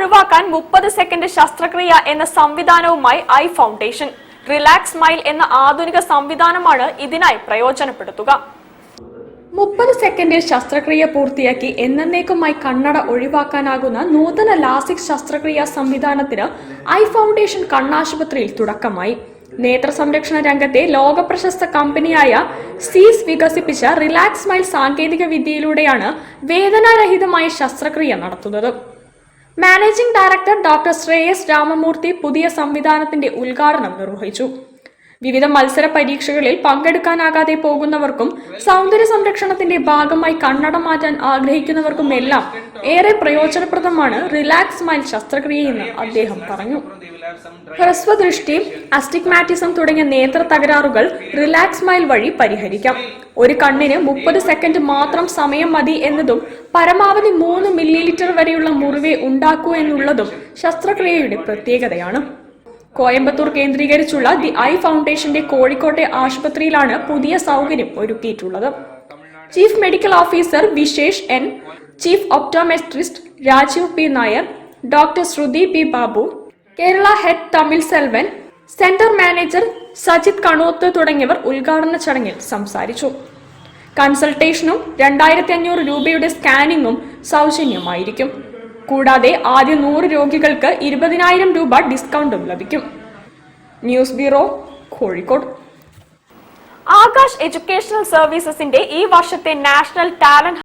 ഒഴിവാക്കാൻ 30 സെക്കൻഡ് ശസ്ത്രക്രിയ എന്ന സംവിധാനവുമായി ഐ ഫൗണ്ടേഷൻ. റിലാക്സ് സ്മൈൽ എന്ന ആധുനിക സംവിധാനമാണ് ഇതിനായി പ്രയോജനപ്പെടുത്തുക. 30 സെക്കൻഡിൽ ശസ്ത്രക്രിയ പൂർത്തിയാക്കി എന്നേക്കുമായി കണ്ണട ഒഴിവാക്കാനാകുന്ന നൂതന ലാസിക് ശസ്ത്രക്രിയാ സംവിധാനത്തിന് ഐ ഫൗണ്ടേഷൻ കണ്ണാശുപത്രിയിൽ തുടക്കമായി. നേത്ര സംരക്ഷണ രംഗത്തെ ലോകപ്രശസ്ത കമ്പനിയായ സീസ് വികസിപ്പിച്ച റിലാക്സ് സ്മൈൽ സാങ്കേതിക വിദ്യയിലൂടെയാണ് വേദനാരഹിതമായ ശസ്ത്രക്രിയ നടത്തുന്നത്. Managing director doctor Shreyas Ramamurthy പുതിയ സംവിധാനത്തിന്റെ ഉദ്ഘാടനം നിർവഹിച്ചു. വിവിധ മത്സര പരീക്ഷകളിൽ പങ്കെടുക്കാനാകാതെ പോകുന്നവർക്കും സൗന്ദര്യ സംരക്ഷണത്തിന്റെ ഭാഗമായി കണ്ണട മാറ്റാൻ ആഗ്രഹിക്കുന്നവർക്കുമെല്ലാം ഏറെ പ്രയോജനപ്രദമാണ് റിലാക്സ് സ്മൈൽ ശസ്ത്രക്രിയയെന്ന് അദ്ദേഹം പറഞ്ഞു. ഹ്രസ്വദൃഷ്ടി, അസ്റ്റിഗ്മാറ്റിസം തുടങ്ങിയ നേത്ര തകരാറുകൾ റിലാക്സ് സ്മൈൽ വഴി പരിഹരിക്കാം. ഒരു കണ്ണിന് 30 സെക്കൻഡ് മാത്രം സമയം മതി എന്നതും പരമാവധി 3 മില്ലിലിറ്റർ വരെയുള്ള മുറിവേ ഉണ്ടാക്കൂ എന്നുള്ളതും ശസ്ത്രക്രിയയുടെ പ്രത്യേകതയാണ്. കോയമ്പത്തൂർ കേന്ദ്രീകരിച്ചുള്ള ദി ഐ ഫൗണ്ടേഷന്റെ കോഴിക്കോട്ടെ ആശുപത്രിയിലാണ് പുതിയ സൗകര്യം ഒരുക്കിയിട്ടുള്ളത്. Chief medical officer Vishesh N, chief optometrist Rajeev P Nair, doctor Shruti P Babu, Kerala head Tamil Selvan, centre manager Sajith Kanoth തുടങ്ങിയവർ ഉദ്ഘാടന ചടങ്ങിൽ സംസാരിച്ചു. കൺസൾട്ടേഷനും 2500 രൂപയുടെ സ്കാനിങ്ങും സൗജന്യമായിരിക്കും. കൂടാതെ ആദ്യ 100 രോഗികൾക്ക് 20,000 രൂപ ഡിസ്കൗണ്ടും ലഭിക്കും. News bureau, Kozhikode. Aakash educational സർവീസസിന്റെ ഈ വർഷത്തെ നാഷണൽ ടാലന്റ്